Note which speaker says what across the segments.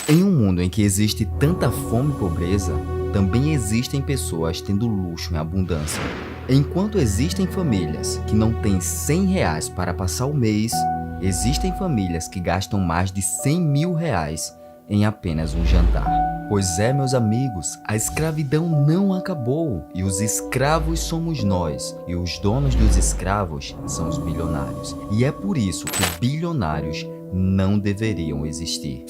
Speaker 1: Em um mundo em que existe tanta fome e pobreza, também existem pessoas tendo luxo em abundância. Enquanto existem famílias que não têm R$ 100 para passar o mês, existem famílias que gastam mais de R$ 100.000 em apenas um jantar. Pois é, meus amigos, a escravidão não acabou e os escravos somos nós e os donos dos escravos são os bilionários. E é por isso que bilionários não deveriam existir.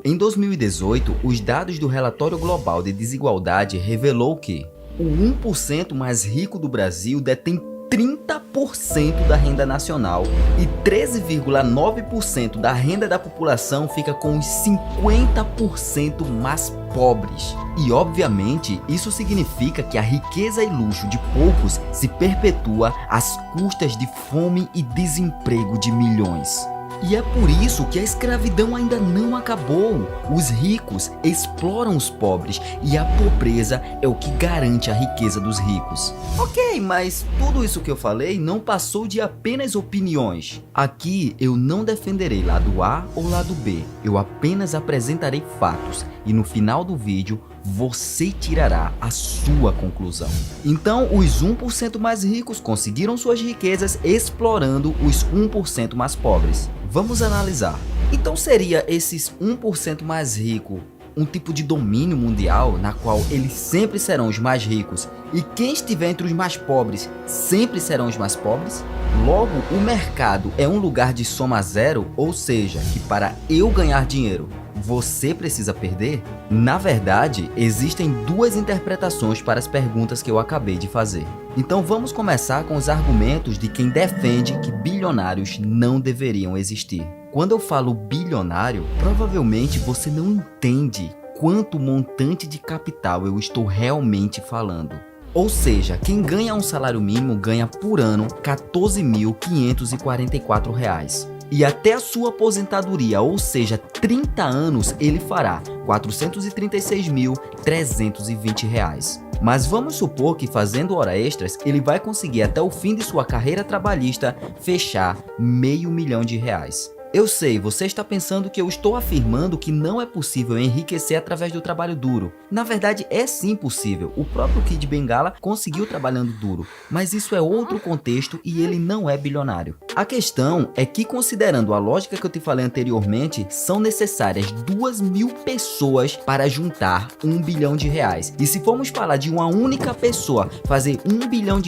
Speaker 1: Em 2018, os dados do Relatório Global de Desigualdade revelou que o 1% mais rico do Brasil detém 30% da renda nacional e 13,9% da renda da população fica com os 50% mais pobres. E obviamente, isso significa que a riqueza e luxo de poucos se perpetua às custas de fome e desemprego de milhões. E é por isso que a escravidão ainda não acabou. Os ricos exploram os pobres e a pobreza é o que garante a riqueza dos ricos. Ok, mas tudo isso que eu falei não passou de apenas opiniões. Aqui eu não defenderei lado A ou lado B. Eu apenas apresentarei fatos e no final do vídeo você tirará a sua conclusão. Então, os 1% mais ricos conseguiram suas riquezas explorando os 1% mais pobres. Vamos analisar. Então, seria esses 1% mais rico um tipo de domínio mundial na qual eles sempre serão os mais ricos e quem estiver entre os mais pobres sempre serão os mais pobres? Logo, o mercado é um lugar de soma zero, ou seja, que para eu ganhar dinheiro, você precisa perder? Na verdade, existem duas interpretações para as perguntas que eu acabei de fazer. Então vamos começar com os argumentos de quem defende que bilionários não deveriam existir. Quando eu falo bilionário, provavelmente você não entende quanto montante de capital eu estou realmente falando. Ou seja, quem ganha um salário mínimo ganha por ano R$ 14.544. E até a sua aposentadoria, ou seja, 30 anos, ele fará R$ 436.320. Mas vamos supor que fazendo hora extras, ele vai conseguir até o fim de sua carreira trabalhista fechar R$ 500.000. Eu sei, você está pensando que eu estou afirmando que não é possível enriquecer através do trabalho duro. Na verdade, é sim possível. O próprio Kid Bengala conseguiu trabalhando duro, mas isso é outro contexto e ele não é bilionário. A questão é que, considerando a lógica que eu te falei anteriormente, são necessárias 2.000 pessoas para juntar R$ 1 bilhão. E se formos falar de uma única pessoa fazer R$ 1 bilhão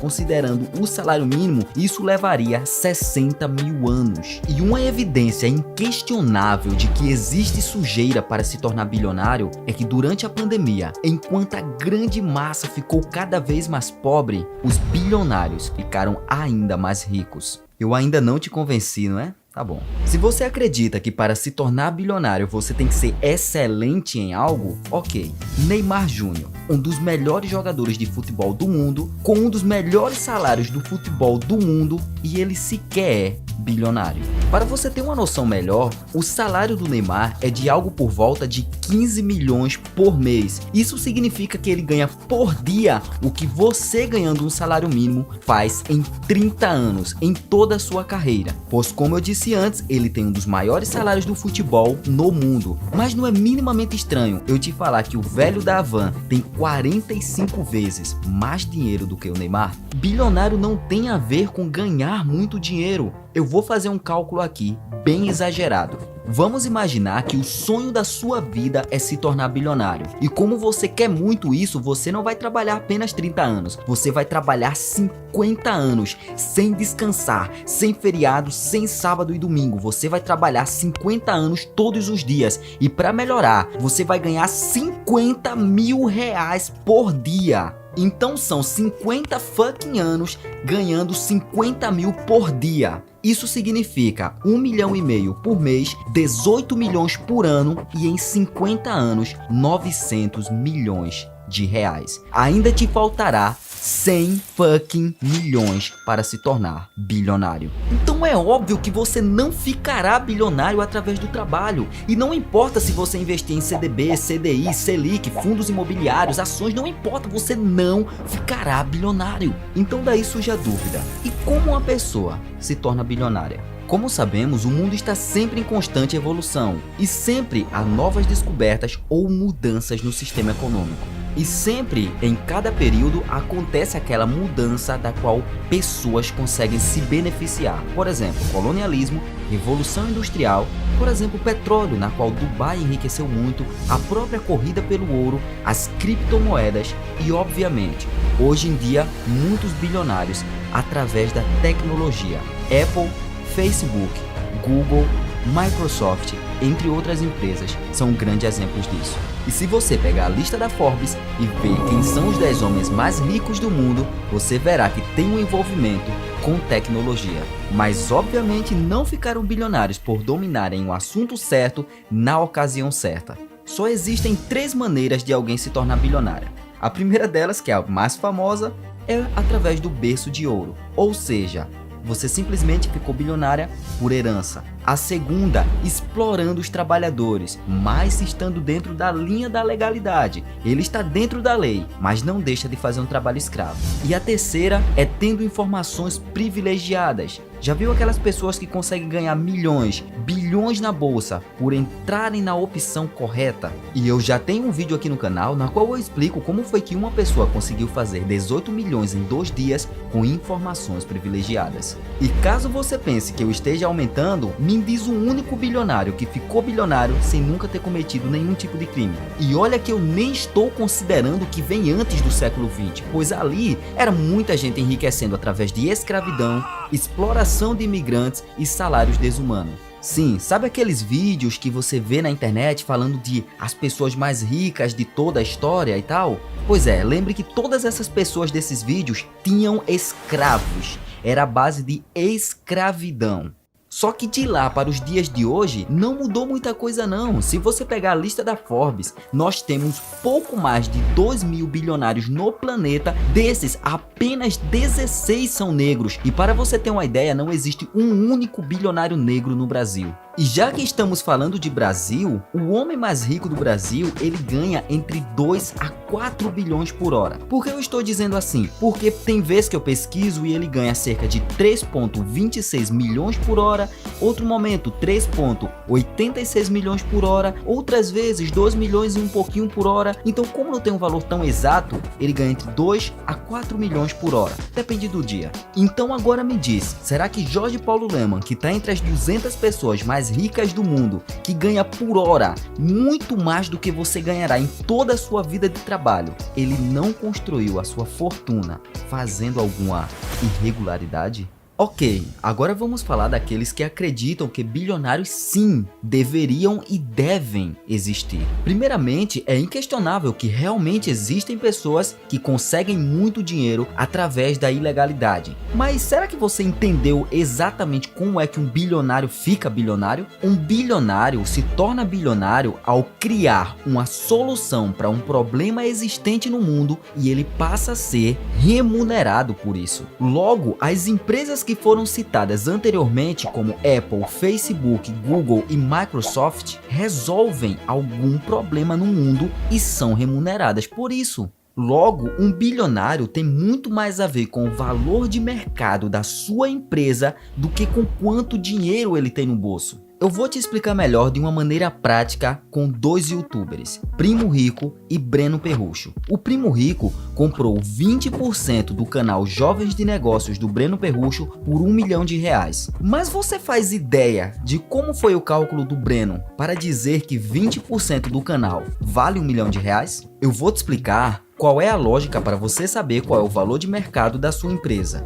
Speaker 1: considerando o salário mínimo, isso levaria 60.000 anos. E uma evidência inquestionável de que existe sujeira para se tornar bilionário é que durante a pandemia, enquanto a grande massa ficou cada vez mais pobre, os bilionários ficaram ainda mais ricos. Eu ainda não te convenci, não é? Tá bom. Se você acredita que para se tornar bilionário você tem que ser excelente em algo, ok. Neymar Júnior, um dos melhores jogadores de futebol do mundo, com um dos melhores salários do futebol do mundo, e ele sequer é bilionário. Para você ter uma noção melhor, o salário do Neymar é de algo por volta de 15 milhões por mês. Isso significa que ele ganha por dia o que você ganhando um salário mínimo faz em 30 anos, em toda a sua carreira. Pois como eu disse antes, ele tem um dos maiores salários do futebol no mundo. Mas não é minimamente estranho eu te falar que o velho da Havan tem 45 vezes mais dinheiro do que o Neymar? Bilionário não tem a ver com ganhar muito dinheiro. Eu vou fazer um cálculo aqui, bem exagerado. Vamos imaginar que o sonho da sua vida é se tornar bilionário. E como você quer muito isso, você não vai trabalhar apenas 30 anos. Você vai trabalhar 50 anos, sem descansar, sem feriado, sem sábado e domingo. Você vai trabalhar 50 anos todos os dias. E para melhorar, você vai ganhar R$ 50.000 por dia. Então são 50 fucking anos ganhando 50 mil por dia. Isso significa 1,5 milhão por mês, 18 milhões por ano e em 50 anos, 900 milhões de reais. Ainda te faltará 100 fucking milhões para se tornar bilionário. Então é óbvio que você não ficará bilionário através do trabalho. E não importa se você investir em CDB, CDI, Selic, fundos imobiliários, ações, não importa, você não ficará bilionário. Então daí surge a dúvida: e como uma pessoa se torna bilionária? Como sabemos, o mundo está sempre em constante evolução e sempre há novas descobertas ou mudanças no sistema econômico. E sempre, em cada período, acontece aquela mudança da qual pessoas conseguem se beneficiar. Por exemplo, colonialismo, revolução industrial, por exemplo, petróleo, na qual Dubai enriqueceu muito, a própria corrida pelo ouro, as criptomoedas e, obviamente, hoje em dia, muitos bilionários através da tecnologia. Apple, Facebook, Google, Microsoft, entre outras empresas, são grandes exemplos disso. E se você pegar a lista da Forbes e ver quem são os 10 homens mais ricos do mundo, você verá que tem um envolvimento com tecnologia. Mas obviamente não ficaram bilionários por dominarem o assunto certo na ocasião certa. Só existem 3 maneiras de alguém se tornar bilionário. A primeira delas, que é a mais famosa, é através do berço de ouro, ou seja, você simplesmente ficou bilionária por herança. A segunda, explorando os trabalhadores, mas estando dentro da linha da legalidade. Ele está dentro da lei, mas não deixa de fazer um trabalho escravo. E a terceira é tendo informações privilegiadas. Já viu aquelas pessoas que conseguem ganhar milhões, bilhões na bolsa por entrarem na opção correta? E eu já tenho um vídeo aqui no canal na qual eu explico como foi que uma pessoa conseguiu fazer 18 milhões em 2 dias com informações privilegiadas. E caso você pense que eu esteja aumentando, me diz um único bilionário que ficou bilionário sem nunca ter cometido nenhum tipo de crime. E olha que eu nem estou considerando o que vem antes do século XX, pois ali era muita gente enriquecendo através de escravidão, exploração de imigrantes e salários desumanos. Sim, sabe aqueles vídeos que você vê na internet falando de as pessoas mais ricas de toda a história e tal? Pois é, lembre que todas essas pessoas desses vídeos tinham escravos. Era a base de escravidão. Só que de lá para os dias de hoje não mudou muita coisa não. Se você pegar a lista da Forbes, nós temos pouco mais de 2.000 bilionários no planeta. Desses, apenas 16 são negros. E para você ter uma ideia, não existe um único bilionário negro no Brasil. E já que estamos falando de Brasil, o homem mais rico do Brasil, ele ganha entre 2 a 4 bilhões por hora. Por que eu estou dizendo assim? Porque tem vezes que eu pesquiso e ele ganha cerca de 3,26 milhões por hora, outro momento 3,86 milhões por hora, outras vezes 2 milhões e um pouquinho por hora. Então, como não tem um valor tão exato, ele ganha entre 2 a 4 milhões por hora, depende do dia. Então agora me diz, será que Jorge Paulo Lemann, que está entre as 200 pessoas mais ricas do mundo, que ganha por hora muito mais do que você ganhará em toda a sua vida de trabalho, ele não construiu a sua fortuna fazendo alguma irregularidade? Ok, agora vamos falar daqueles que acreditam que bilionários sim deveriam e devem existir. Primeiramente, é inquestionável que realmente existem pessoas que conseguem muito dinheiro através da ilegalidade. Mas será que você entendeu exatamente como é que um bilionário fica bilionário? Um bilionário se torna bilionário ao criar uma solução para um problema existente no mundo e ele passa a ser remunerado por isso. Logo, as empresas que foram citadas anteriormente, como Apple, Facebook, Google e Microsoft, resolvem algum problema no mundo e são remuneradas por isso. Logo, um bilionário tem muito mais a ver com o valor de mercado da sua empresa do que com quanto dinheiro ele tem no bolso. Eu vou te explicar melhor de uma maneira prática com 2 youtubers, Primo Rico e Breno Perrucho. O Primo Rico comprou 20% do canal Jovens de Negócios do Breno Perrucho por R$1 milhão. Mas você faz ideia de como foi o cálculo do Breno para dizer que 20% do canal vale R$1 milhão? Eu vou te explicar qual é a lógica para você saber qual é o valor de mercado da sua empresa.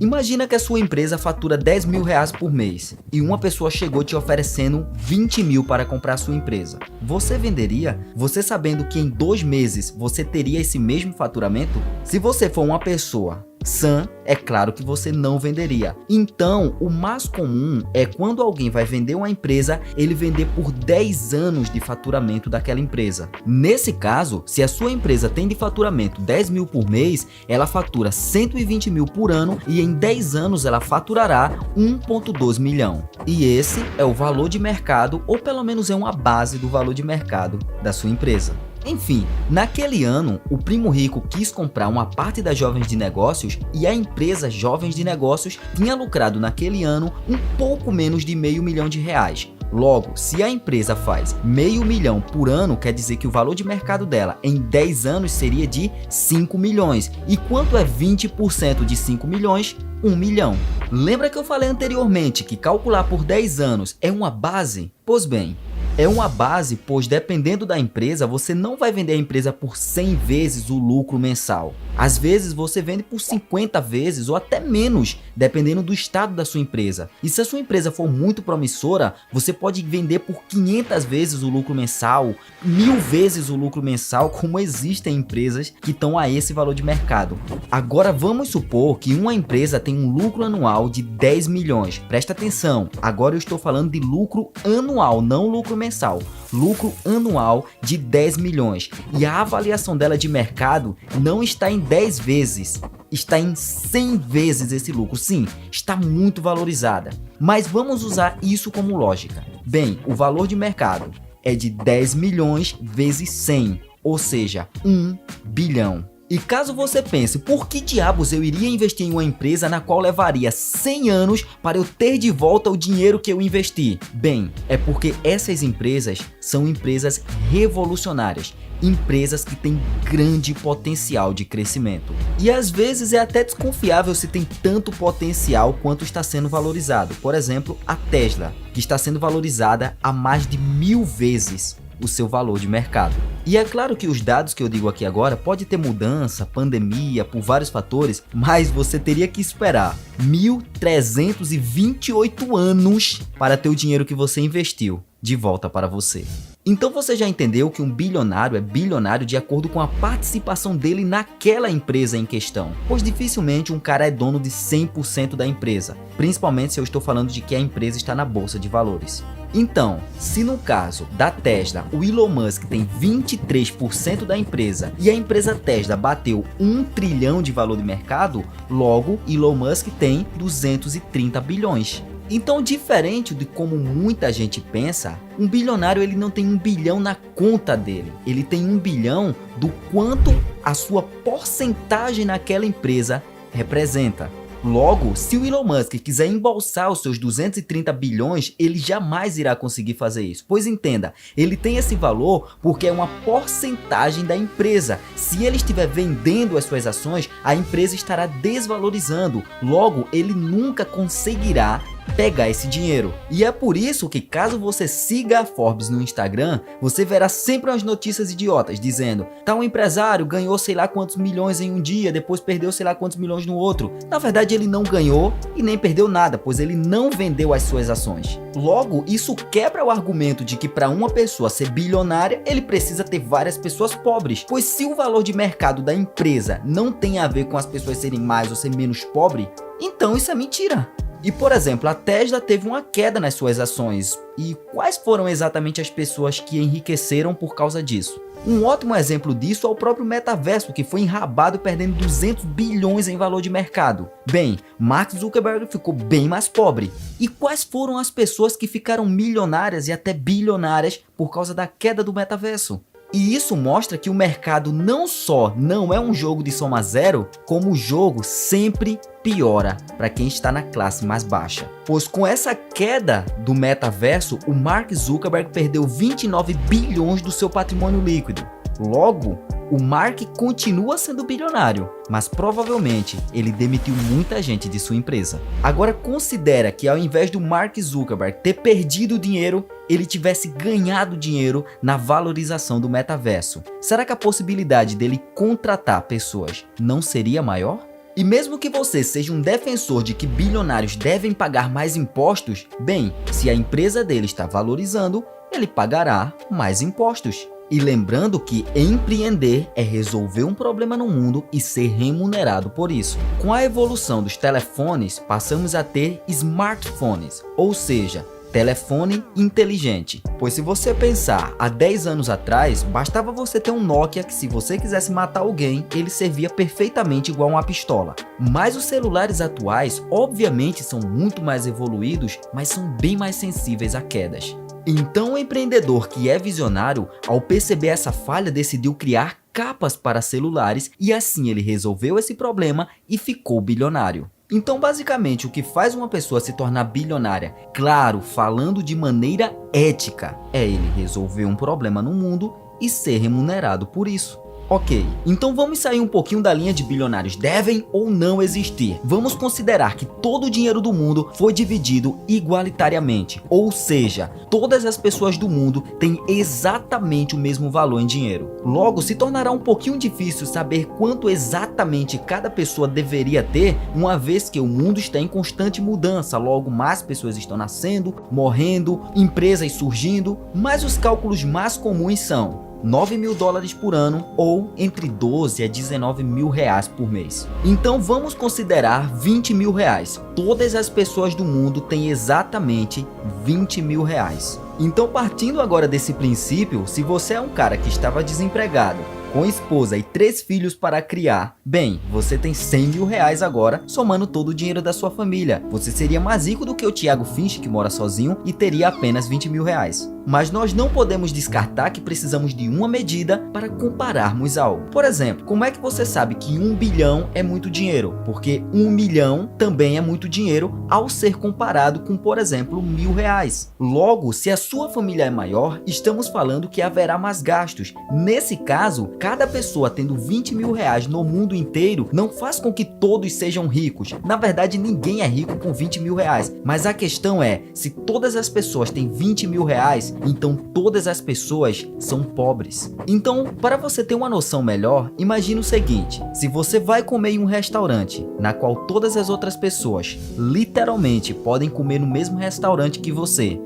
Speaker 1: Imagina que a sua empresa fatura R$10 mil por mês e uma pessoa chegou te oferecendo 20 mil para comprar sua empresa. Você venderia? Você sabendo que em 2 meses você teria esse mesmo faturamento? Se você for uma pessoa sã, é claro que você não venderia. Então, o mais comum é quando alguém vai vender uma empresa, ele vender por 10 anos de faturamento daquela empresa. Nesse caso, se a sua empresa tem de faturamento 10 mil por mês, ela fatura 120 mil por ano e em 10 anos ela faturará 1,2 milhão. E esse é o valor de mercado, ou pelo menos é uma base do valor de mercado da sua empresa. Enfim, naquele ano, o primo rico quis comprar uma parte das Jovens de Negócios e a empresa Jovens de Negócios tinha lucrado naquele ano um pouco menos de R$500 mil. Logo, se a empresa faz R$500 mil por ano, quer dizer que o valor de mercado dela em 10 anos seria de 5 milhões. E quanto é 20% de 5 milhões? 1 milhão. Lembra que eu falei anteriormente que calcular por 10 anos é uma base? Pois bem, é uma base, pois dependendo da empresa, você não vai vender a empresa por 100 vezes o lucro mensal. Às vezes você vende por 50 vezes ou até menos, dependendo do estado da sua empresa. E se a sua empresa for muito promissora, você pode vender por 500 vezes o lucro mensal, 1000 vezes o lucro mensal, como existem empresas que estão a esse valor de mercado. Agora vamos supor que uma empresa tem um lucro anual de 10 milhões. Presta atenção, agora eu estou falando de lucro anual, não lucro mensal. Lucro anual de 10 milhões. E a avaliação dela de mercado não está em 10 vezes, está em 100 vezes esse lucro. Sim, está muito valorizada. Mas vamos usar isso como lógica. Bem, o valor de mercado é de 10 milhões vezes 100, ou seja, 1 bilhão. E caso você pense, por que diabos eu iria investir em uma empresa na qual levaria 100 anos para eu ter de volta o dinheiro que eu investi? Bem, é porque essas empresas são empresas revolucionárias, empresas que têm grande potencial de crescimento. E às vezes é até desconfiável se tem tanto potencial quanto está sendo valorizado. Por exemplo, a Tesla, que está sendo valorizada a mais de 1000 vezes o seu valor de mercado. E é claro que os dados que eu digo aqui agora pode ter mudança, pandemia, por vários fatores, mas você teria que esperar 1328 anos para ter o dinheiro que você investiu de volta para você. Então você já entendeu que um bilionário é bilionário de acordo com a participação dele naquela empresa em questão, pois dificilmente um cara é dono de 100% da empresa, principalmente se eu estou falando de que a empresa está na bolsa de valores. Então, se no caso da Tesla, o Elon Musk tem 23% da empresa e a empresa Tesla bateu 1 trilhão de valor de mercado, logo Elon Musk tem 230 bilhões. Então, diferente de como muita gente pensa, um bilionário ele não tem 1 bilhão na conta dele, ele tem 1 bilhão do quanto a sua porcentagem naquela empresa representa. Logo, se o Elon Musk quiser embolsar os seus 230 bilhões, ele jamais irá conseguir fazer isso. Pois entenda, ele tem esse valor porque é uma porcentagem da empresa. Se ele estiver vendendo as suas ações, a empresa estará desvalorizando. Logo, ele nunca conseguirá pegar esse dinheiro. E é por isso que caso você siga a Forbes no Instagram, você verá sempre umas notícias idiotas dizendo: tal empresário ganhou sei lá quantos milhões em um dia, depois perdeu sei lá quantos milhões no outro. Na verdade ele não ganhou e nem perdeu nada, pois ele não vendeu as suas ações. Logo, isso quebra o argumento de que para uma pessoa ser bilionária, ele precisa ter várias pessoas pobres, pois se o valor de mercado da empresa não tem a ver com as pessoas serem mais ou ser menos pobres, então isso é mentira. E por exemplo, a Tesla teve uma queda nas suas ações. E quais foram exatamente as pessoas que enriqueceram por causa disso? Um ótimo exemplo disso é o próprio metaverso, que foi enrabado perdendo 200 bilhões em valor de mercado. Bem, Mark Zuckerberg ficou bem mais pobre. E quais foram as pessoas que ficaram milionárias e até bilionárias por causa da queda do metaverso? E isso mostra que o mercado não só não é um jogo de soma zero, como o jogo sempre piora para quem está na classe mais baixa. Pois com essa queda do metaverso, o Mark Zuckerberg perdeu 29 bilhões do seu patrimônio líquido. Logo, o Mark continua sendo bilionário, mas provavelmente ele demitiu muita gente de sua empresa. Agora considera que ao invés do Mark Zuckerberg ter perdido dinheiro, ele tivesse ganhado dinheiro na valorização do metaverso. Será que a possibilidade dele contratar pessoas não seria maior? E mesmo que você seja um defensor de que bilionários devem pagar mais impostos, bem, se a empresa dele está valorizando, ele pagará mais impostos. E lembrando que empreender é resolver um problema no mundo e ser remunerado por isso. Com a evolução dos telefones, passamos a ter smartphones, ou seja, telefone inteligente. Pois se você pensar, há 10 anos atrás, bastava você ter um Nokia que se você quisesse matar alguém, ele servia perfeitamente igual uma pistola. Mas os celulares atuais, obviamente, são muito mais evoluídos, mas são bem mais sensíveis a quedas. Então o empreendedor que é visionário, ao perceber essa falha, decidiu criar capas para celulares e assim ele resolveu esse problema e ficou bilionário. Então basicamente o que faz uma pessoa se tornar bilionária, claro, falando de maneira ética, é ele resolver um problema no mundo e ser remunerado por isso. Ok, então vamos sair um pouquinho da linha de bilionários devem ou não existir. Vamos considerar que todo o dinheiro do mundo foi dividido igualitariamente, ou seja, todas as pessoas do mundo têm exatamente o mesmo valor em dinheiro. Logo, se tornará um pouquinho difícil saber quanto exatamente cada pessoa deveria ter, uma vez que o mundo está em constante mudança, logo mais pessoas estão nascendo, morrendo, empresas surgindo, mas os cálculos mais comuns são $9 mil por ano ou entre 12 a 19 mil reais por mês. Então vamos considerar 20 mil reais. Todas as pessoas do mundo têm exatamente 20 mil reais. Então partindo agora desse princípio, se você é um cara que estava desempregado, com esposa e 3 filhos para criar, bem, você tem 100 mil reais agora, somando todo o dinheiro da sua família. Você seria mais rico do que o Thiago Finch, que mora sozinho e teria apenas 20 mil reais. Mas nós não podemos descartar que precisamos de uma medida para compararmos algo. Por exemplo, como é que você sabe que 1 bilhão é muito dinheiro? Porque 1 milhão também é muito dinheiro ao ser comparado com, por exemplo, 1.000 reais. Logo, se a sua família é maior, estamos falando que haverá mais gastos. Nesse caso, cada pessoa tendo 20 mil reais no mundo inteiro não faz com que todos sejam ricos. Na verdade, ninguém é rico com 20 mil reais. Mas a questão é, se todas as pessoas têm 20 mil reais, então todas as pessoas são pobres. Então, para você ter uma noção melhor, imagine o seguinte: se você vai comer em um restaurante, na qual todas as outras pessoas literalmente podem comer no mesmo restaurante que você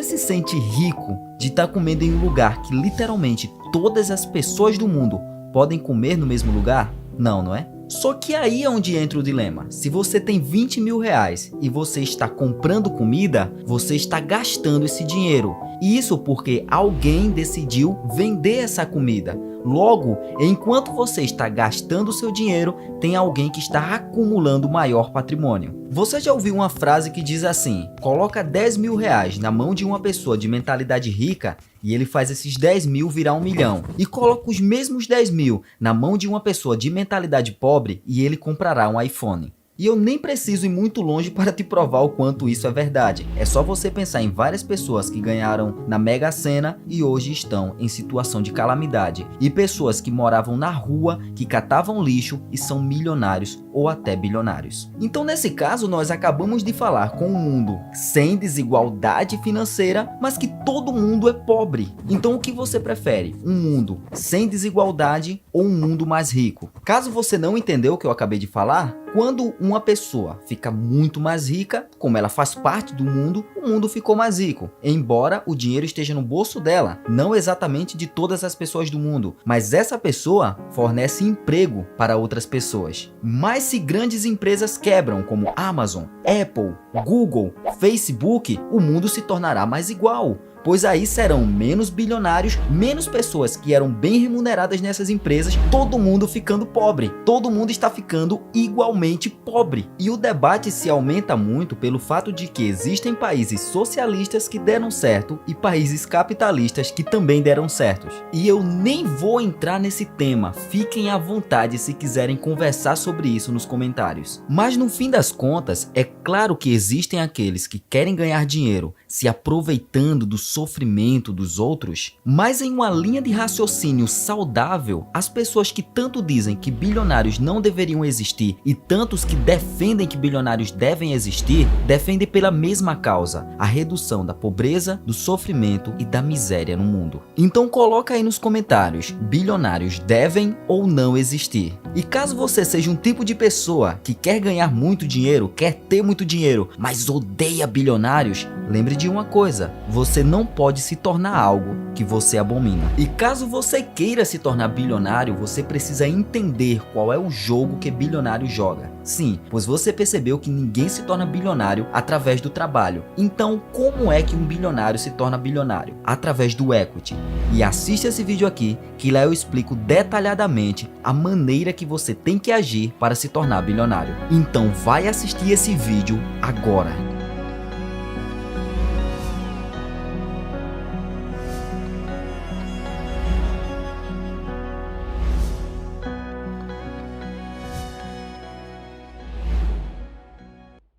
Speaker 1: se sente rico de estar comendo em um lugar que literalmente todas as pessoas do mundo podem comer no mesmo lugar? Não, não é? Só que aí é onde entra o dilema. Se você tem 20 mil reais e você está comprando comida, você está gastando esse dinheiro. Isso porque alguém decidiu vender essa comida. Logo, enquanto você está gastando seu dinheiro, tem alguém que está acumulando maior patrimônio. Você já ouviu uma frase que diz assim: coloca 10 mil reais na mão de uma pessoa de mentalidade rica e ele faz esses 10 mil virar 1 milhão. E coloca os mesmos 10 mil na mão de uma pessoa de mentalidade pobre e ele comprará um iPhone. E eu nem preciso ir muito longe para te provar o quanto isso é verdade. É só você pensar em várias pessoas que ganharam na Mega Sena e hoje estão em situação de calamidade. E pessoas que moravam na rua, que catavam lixo e são milionários ou até bilionários. Então nesse caso nós acabamos de falar com um mundo sem desigualdade financeira, mas que todo mundo é pobre. Então o que você prefere? Um mundo sem desigualdade ou um mundo mais rico? Caso você não entendeu o que eu acabei de falar, quando uma pessoa fica muito mais rica, como ela faz parte do mundo, o mundo ficou mais rico. Embora o dinheiro esteja no bolso dela, não exatamente de todas as pessoas do mundo, mas essa pessoa fornece emprego para outras pessoas. Mas se grandes empresas quebram, como Amazon, Apple, Google, Facebook, o mundo se tornará mais igual. Pois aí serão menos bilionários, menos pessoas que eram bem remuneradas nessas empresas, todo mundo ficando pobre, todo mundo está ficando igualmente pobre. E o debate se aumenta muito pelo fato de que existem países socialistas que deram certo e países capitalistas que também deram certos. E eu nem vou entrar nesse tema, fiquem à vontade se quiserem conversar sobre isso nos comentários. Mas no fim das contas, é claro que existem aqueles que querem ganhar dinheiro se aproveitando do sofrimento dos outros, mas em uma linha de raciocínio saudável, as pessoas que tanto dizem que bilionários não deveriam existir e tantos que defendem que bilionários devem existir, defendem pela mesma causa, a redução da pobreza, do sofrimento e da miséria no mundo. Então coloca aí nos comentários, bilionários devem ou não existir? E caso você seja um tipo de pessoa que quer ganhar muito dinheiro, quer ter muito dinheiro, mas odeia bilionários, lembre de uma coisa: você não pode se tornar algo que você abomina. E caso você queira se tornar bilionário, você precisa entender qual é o jogo que bilionário joga. Sim, pois você percebeu que ninguém se torna bilionário através do trabalho. Então, como é que um bilionário se torna bilionário? Através do equity. E assista esse vídeo aqui, que lá eu explico detalhadamente a maneira que você tem que agir para se tornar bilionário. Então vai assistir esse vídeo agora.